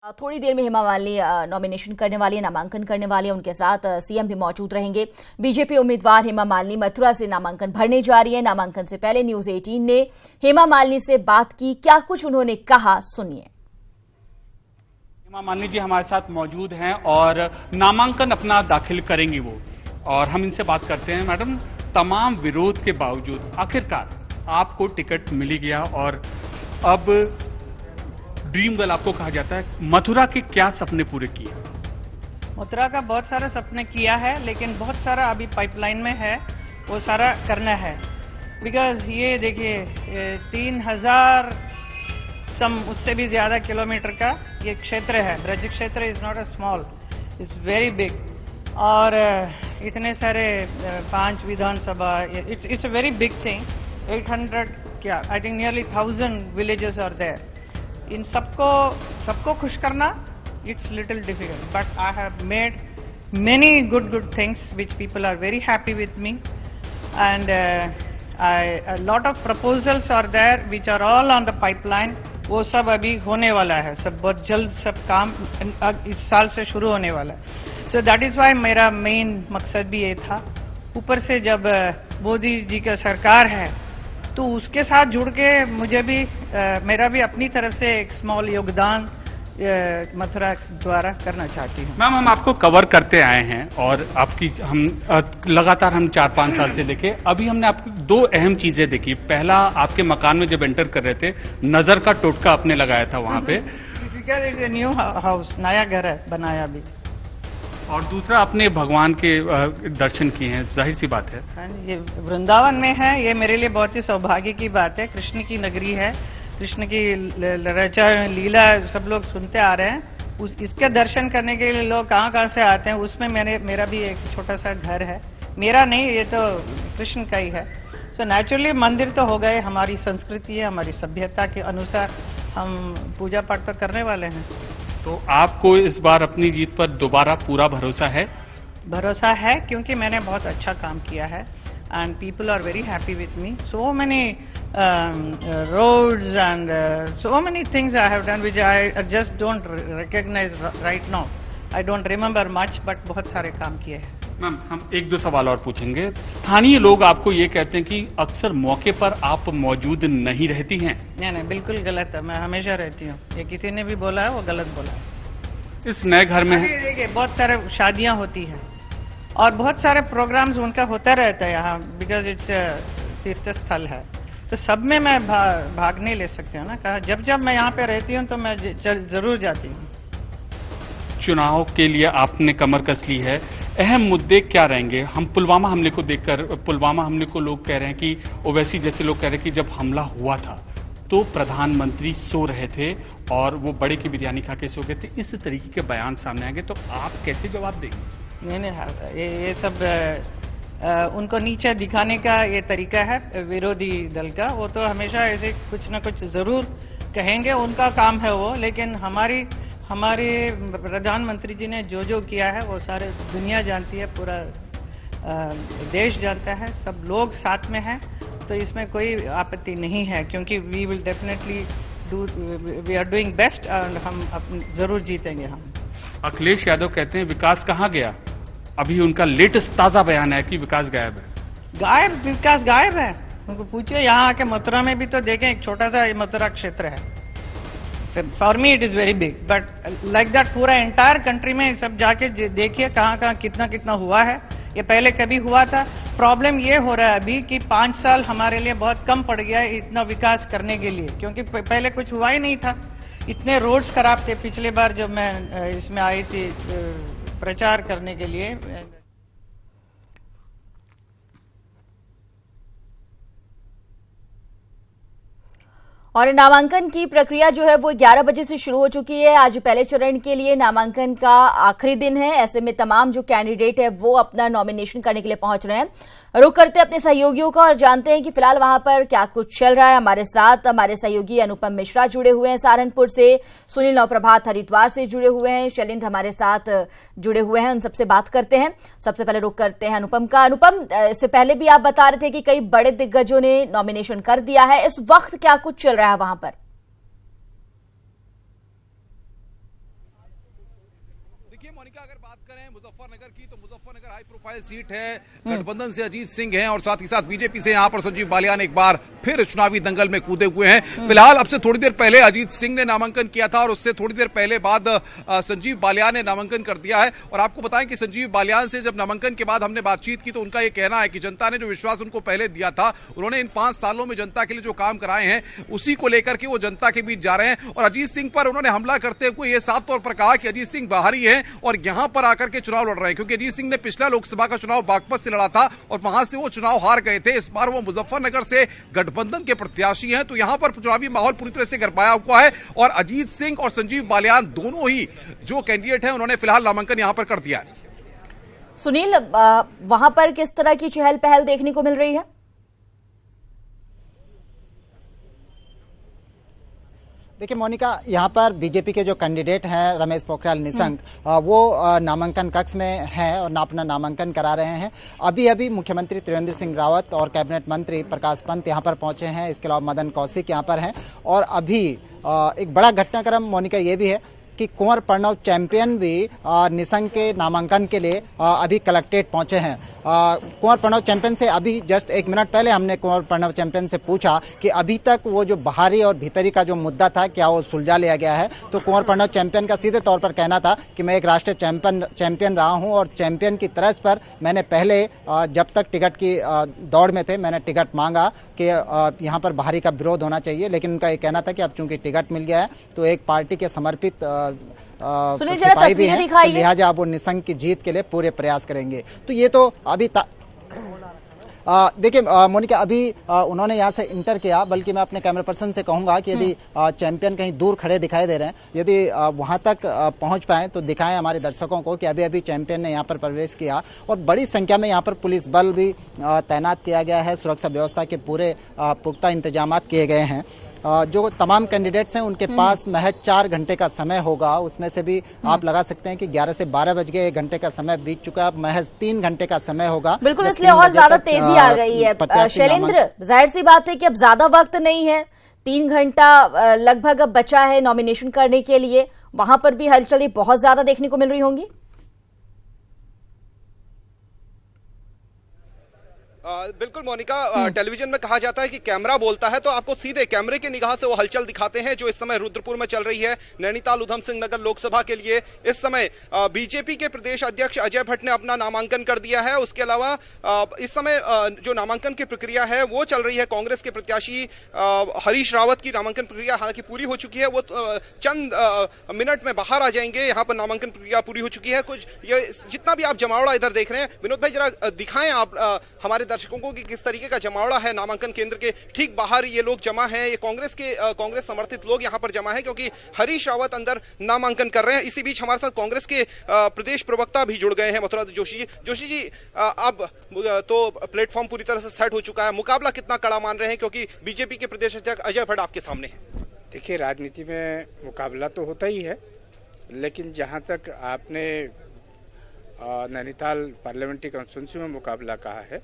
थोड़ी देर में हेमा मालिनी नॉमिनेशन करने वाली है, नामांकन करने वाली है। उनके साथ सीएम भी मौजूद रहेंगे। बीजेपी उम्मीदवार हेमा मालिनी मथुरा से नामांकन भरने जा रही है। नामांकन से पहले न्यूज 18 ने हेमा मालिनी से बात की, क्या कुछ उन्होंने कहा, सुनिए। हेमा मालिनी जी हमारे साथ मौजूद हैं और नामांकन अपना दाखिल करेंगी वो, और हम इनसे बात करते हैं। मैडम, तमाम विरोध के बावजूद आखिरकार आपको टिकट मिल गया और अब ड्रीम गर्ल आपको कहा जाता है। मथुरा के क्या सपने पूरे किए? मथुरा का बहुत सारे सपने किया है, लेकिन बहुत सारा अभी पाइपलाइन में है, वो सारा करना है। बिकॉज ये देखिए 3000 उससे भी ज्यादा किलोमीटर का ये क्षेत्र है। ब्रज क्षेत्र is not a small, is very big. और इतने सारे 5 विधानसभा, it's a very big thing. 800 क्या I think nearly 1000 villages are there. इन सबको खुश करना it's little difficult, but I have made many good things which people are very happy with me, and a lot of proposals are there which are all on the pipeline. वो सब अभी होने वाला है, सब बहुत जल्द सब काम इस साल से शुरू होने वाला है। सो दैट इज वाई मेरा मेन मकसद भी ये था। ऊपर से जब मोदी जी का सरकार है तो उसके साथ जुड़ के मुझे भी मेरा भी अपनी तरफ से एक स्मॉल योगदान मथुरा द्वारा करना चाहती हूँ। मैम, हम आपको कवर करते आए हैं और आपकी हम लगातार 4-5 साल से लेके अभी हमने आपको 2 अहम चीजें देखी। पहला, आपके मकान में जब एंटर कर रहे थे, नजर का टोटका आपने लगाया था वहां पे। न्यू हाउस, नया घर है बनाया अभी। और दूसरा, आपने भगवान के दर्शन किए हैं, जाहिर सी बात है। ये वृंदावन में है, ये मेरे लिए बहुत ही सौभाग्य की बात है। कृष्ण की नगरी है, कृष्ण की रचा लीला सब लोग सुनते आ रहे हैं। इसके दर्शन करने के लिए लोग कहाँ से आते हैं। उसमें मेरा भी एक छोटा सा घर है। मेरा नहीं, ये तो कृष्ण का ही है। तो नेचुरली मंदिर तो हो गए, हमारी संस्कृति है, हमारी सभ्यता के अनुसार हम पूजा पाठ तो करने वाले हैं। तो आपको इस बार अपनी जीत पर दोबारा पूरा भरोसा है? भरोसा है, क्योंकि मैंने बहुत अच्छा काम किया है and people are very happy with me. So many roads and so many things I have done which I just don't recognize right now. I don't remember much, but बहुत सारे काम किए हैं। मैम, हम 1-2 सवाल और पूछेंगे। स्थानीय लोग आपको ये कहते हैं कि अक्सर मौके पर आप मौजूद नहीं रहती हैं। नहीं, बिल्कुल गलत है। मैं हमेशा रहती हूँ। ये किसी ने भी बोला है, वो गलत बोला है। इस नए घर में देखिए बहुत सारे शादियां होती हैं और बहुत सारे प्रोग्राम्स उनका होता रहता है यहाँ, बिकॉज इट्स तीर्थ स्थल है। तो सब में मैं भाग नहीं ले सकती हूँ ना। कहा जब मैं यहाँ पे रहती हूँ तो मैं जरूर जाती हूँ। चुनाव के लिए आपने कमर कस ली है, अहम मुद्दे क्या रहेंगे? हम पुलवामा हमले को देखकर, पुलवामा हमले को लोग कह रहे हैं कि ओवैसी जैसे लोग कह रहे हैं कि जब हमला हुआ था तो प्रधानमंत्री सो रहे थे और वो बड़े की बिरयानी खा के सो गए थे। इस तरीके के बयान सामने आएंगे तो आप कैसे जवाब देंगे? नहीं, ये सब उनको नीचे दिखाने का ये तरीका है विरोधी दल का। वो तो हमेशा ऐसे कुछ न कुछ जरूर कहेंगे, उनका काम है वो। लेकिन हमारे प्रधानमंत्री जी ने जो किया है वो सारे दुनिया जानती है, पूरा देश जानता है, सब लोग साथ में हैं। तो इसमें कोई आपत्ति नहीं है, क्योंकि we will definitely we are doing best और हम जरूर जीतेंगे। हम अखिलेश यादव कहते हैं विकास कहाँ गया? अभी उनका लेटेस्ट ताजा बयान है कि विकास गायब है। विकास गायब है। उनको पूछिए, यहाँ आके मथुरा में भी तो देखें, एक छोटा सा मथुरा क्षेत्र है। For me it is very big, but like that पूरा एंटायर कंट्री में सब जाके देखिए कहाँ कितना हुआ है। ये पहले कभी हुआ था? प्रॉब्लम ये हो रहा है अभी कि 5 साल हमारे लिए बहुत कम पड़ गया है इतना विकास करने के लिए, क्योंकि पहले कुछ हुआ ही नहीं था। इतने रोड्स खराब थे। पिछली बार जब मैं इसमें आई थी प्रचार करने के लिए, और नामांकन की प्रक्रिया जो है वो 11 बजे से शुरू हो चुकी है। आज पहले चरण के लिए नामांकन का आखिरी दिन है। ऐसे में तमाम जो कैंडिडेट है वो अपना नॉमिनेशन करने के लिए पहुंच रहे हैं। रुक करते हैं अपने सहयोगियों का और जानते हैं कि फिलहाल वहां पर क्या कुछ चल रहा है। हमारे साथ हमारे सहयोगी अनुपम मिश्रा जुड़े हुए हैं सहारनपुर से, सुनील नवप्रभात हरिद्वार से जुड़े हुए हैं, शैलेंद्र हमारे साथ जुड़े हुए हैं। उन सबसे बात करते हैं। सबसे पहले रुक करते हैं अनुपम का। अनुपम, इससे पहले भी आप बता रहे थे कि कई बड़े दिग्गजों ने नॉमिनेशन कर दिया है। इस वक्त क्या कुछ चल रहा है वहां पर? मोनिका, अगर बात करें मुजफ्फरनगर की तो मुजफ्फरनगर हाई प्रोफाइल सीट है। गठबंधन से अजीत सिंह हैं और साथ ही साथ बीजेपी से यहां पर संजीव बालियान एक बार फिर चुनावी दंगल में कूदे हुए हैं। फिलहाल अब से थोड़ी देर पहले अजीत सिंह ने नामांकन किया था और उससे थोड़ी देर पहले बाद संजीव बालियान ने नामांकन कर दिया है। और आपको बताएं कि संजीव बालियान से जब नामांकन के बाद हमने बातचीत की तो उनका यह कहना है कि जनता ने जो विश्वास उनको पहले दिया था, उन्होंने इन 5 सालों में जनता के लिए जो काम कराए हैं उसी को लेकर के वो जनता के बीच जा रहे हैं। और अजीत सिंह पर उन्होंने हमला करते हुए यह साफ तौर पर कहा कि अजीत सिंह बाहरी है और यहां पर आकर के चुनाव लड़ रहे हैं, क्योंकि अजीत सिंह ने पिछला लोकसभा का चुनाव बागपत से लड़ा था और वहां से वो चुनाव हार गए थे। इस बार वो मुजफ्फरनगर से गठबंधन के प्रत्याशी हैं, तो यहां पर चुनावी माहौल पूरी तरह से गरमाया हुआ है। और अजीत सिंह और संजीव बालियान दोनों ही जो कैंडिडेट हैं उन्होंने फिलहाल नामांकन यहां पर कर दिया है। सुनील, वहां पर किस तरह की चहल पहल देखने को मिल रही है? देखिए मोनिका, यहाँ पर बीजेपी के जो कैंडिडेट हैं रमेश पोखरियाल निशंक, वो नामांकन कक्ष में हैं और अपना नामांकन करा रहे हैं। अभी मुख्यमंत्री त्रिवेंद्र सिंह रावत और कैबिनेट मंत्री प्रकाश पंत यहाँ पर पहुंचे हैं। इसके अलावा मदन कौशिक यहाँ पर हैं। और अभी एक बड़ा घटनाक्रम मोनिका ये भी है कि कुंवर प्रणव चैंपियन भी निशंक के नामांकन के लिए अभी कलेक्ट्रेट पहुंचे हैं। कुंवर प्रणव चैंपियन से अभी जस्ट 1 मिनट पहले हमने कुंवर प्रणव चैंपियन से पूछा कि अभी तक वो जो बाहरी और भीतरी का जो मुद्दा था क्या वो सुलझा लिया गया है। तो कुंवर प्रणव चैंपियन का सीधे तौर पर कहना था कि मैं एक राष्ट्रीय चैंपियन रहा हूं और चैंपियन की तर्ज पर मैंने पहले जब तक टिकट की दौड़ में थे मैंने टिकट मांगा कि यहाँ पर बाहरी का विरोध होना चाहिए, लेकिन उनका ये कहना था कि अब चूंकि टिकट मिल गया है तो एक पार्टी के समर्पित सिपाही भी हैं, तो लिहाजा अब वो निशंक की जीत के लिए पूरे प्रयास करेंगे। तो ये तो अभी देखिए मोनिका, अभी उन्होंने यहाँ से इंटर किया, बल्कि मैं अपने कैमरा पर्सन से कहूंगा कि यदि चैंपियन कहीं दूर खड़े दिखाई दे रहे हैं, यदि वहां तक पहुंच पाए तो दिखाएं हमारे दर्शकों को कि अभी चैंपियन ने यहाँ पर प्रवेश किया। और बड़ी संख्या में यहाँ पर पुलिस बल भी तैनात किया गया है। सुरक्षा व्यवस्था के पूरे पुख्ता इंतजाम किए गए हैं। जो तमाम कैंडिडेट्स हैं उनके पास महज 4 घंटे का समय होगा। उसमें से भी आप लगा सकते हैं कि 11 से 12 बज गए, 1 घंटे का समय बीत चुका है, महज 3 घंटे का समय होगा। बिल्कुल, इसलिए और ज्यादा तेजी आ गई है। शैलेंद्र, जाहिर सी बात है कि अब ज्यादा वक्त नहीं है, 3 घंटा लगभग अब बचा है नॉमिनेशन करने के लिए। वहां पर भी हलचल बहुत ज्यादा देखने को मिल रही होंगी। बिल्कुल मोनिका, टेलीविजन में कहा जाता है कि कैमरा बोलता है, तो आपको सीधे कैमरे की निगाह से वो हलचल दिखाते हैं जो इस समय रुद्रपुर में चल रही है। नैनीताल उधम सिंह नगर लोकसभा के लिए इस समय बीजेपी के प्रदेश अध्यक्ष अजय भट्ट ने अपना नामांकन कर दिया है। उसके अलावा इस समय जो नामांकन की प्रक्रिया है वो चल रही है। कांग्रेस के प्रत्याशी हरीश रावत की नामांकन प्रक्रिया हालांकि पूरी हो चुकी है, वो चंद मिनट में बाहर आ जाएंगे। यहाँ पर नामांकन प्रक्रिया पूरी हो चुकी है। कुछ ये जितना भी आप जमावड़ा इधर देख रहे हैं, विनोद भाई जरा दिखाएं आप हमारे दर्शकों को कि किस तरीके का जमावड़ा है नामांकन केंद्र के ठीक बाहर ये लोग जमा हैं। ये कांग्रेस समर्थित लोग यहां पर जमा हैं क्योंकि हरीश रावत अंदर नामांकन कर रहे हैं। इसी बीच हमारे साथ कांग्रेस के प्रदेश प्रवक्ता भी जुड़ गए हैं, मथुरा जोशी जी। जोशी जी, अब तो प्लेटफॉर्म पूरी तरह से सेट हो चुका है, मुकाबला कितना कड़ा मान रहे हैं क्योंकि बीजेपी के प्रदेश अध्यक्ष अजय भट्ट आपके सामने है? देखिए, राजनीति में मुकाबला तो होता ही है, लेकिन जहां तक आपने नैनीताल पार्लियामेंट्री कॉन्स्टिट्यूंसी में मुकाबला कहा है,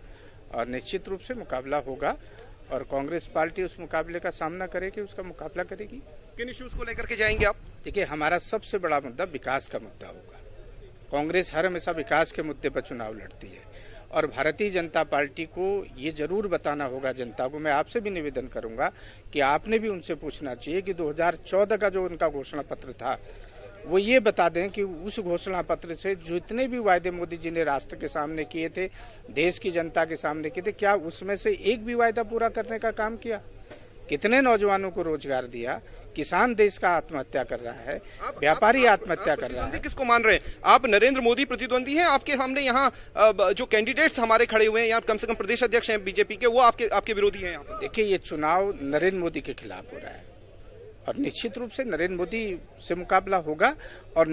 और निश्चित रूप से मुकाबला होगा और कांग्रेस पार्टी उस मुकाबले का सामना करेगी, उसका मुकाबला करेगी। किन इश्यूज को लेकर के जाएंगे आप? देखिए, हमारा सबसे बड़ा मुद्दा विकास का मुद्दा होगा। कांग्रेस हर हमेशा विकास के मुद्दे पर चुनाव लड़ती है और भारतीय जनता पार्टी को ये जरूर बताना होगा जनता को। मैं आपसे भी निवेदन करूंगा कि आपने भी उनसे पूछना चाहिए कि 2014 का जो उनका घोषणा पत्र था वो ये बता दें कि उस घोषणा पत्र से जितने भी वायदे मोदी जी ने राष्ट्र के सामने किए थे, देश की जनता के सामने किए थे, क्या उसमें से एक भी वायदा पूरा करने का काम किया? कितने नौजवानों को रोजगार दिया? किसान देश का आत्महत्या कर रहा है, व्यापारी आत्महत्या कर रहा है। किसको मान रहे हैं आप? नरेंद्र मोदी प्रतिद्वंदी हैं आपके सामने? यहाँ जो कैंडिडेट्स हमारे खड़े हुए हैं, यहाँ कम से कम प्रदेश अध्यक्ष हैं बीजेपी के, वो आपके विरोधी हैं यहाँ? देखिए, ये चुनाव नरेंद्र मोदी के खिलाफ हो रहा है और निश्चित रूप से नरेंद्र मोदी से मुकाबला होगा और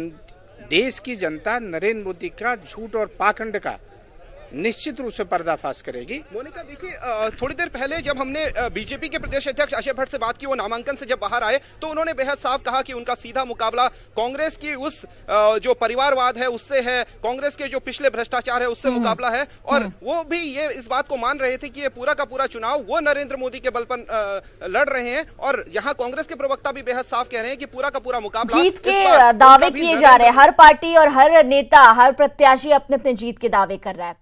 देश की जनता नरेंद्र मोदी का झूठ और पाखंड का निश्चित रूप से पर्दाफाश करेगी। मोनिका देखिए, थोड़ी देर पहले जब हमने बीजेपी के प्रदेश अध्यक्ष अजय भट्ट से बात की, वो नामांकन से जब बाहर आए तो उन्होंने बेहद साफ कहा कि उनका सीधा मुकाबला कांग्रेस की उस जो परिवारवाद है उससे है, कांग्रेस के जो पिछले भ्रष्टाचार है उससे मुकाबला है। और वो भी ये इस बात को मान रहे थे कि ये पूरा का पूरा चुनाव वो नरेंद्र मोदी के बल पर लड़ रहे हैं। और यहाँ कांग्रेस के प्रवक्ता भी बेहद साफ कह रहे हैं कि पूरा का पूरा मुकाबला जीत के दावे किए जा रहे हैं। हर पार्टी और हर नेता, हर प्रत्याशी अपने अपने जीत के दावे कर रहा है।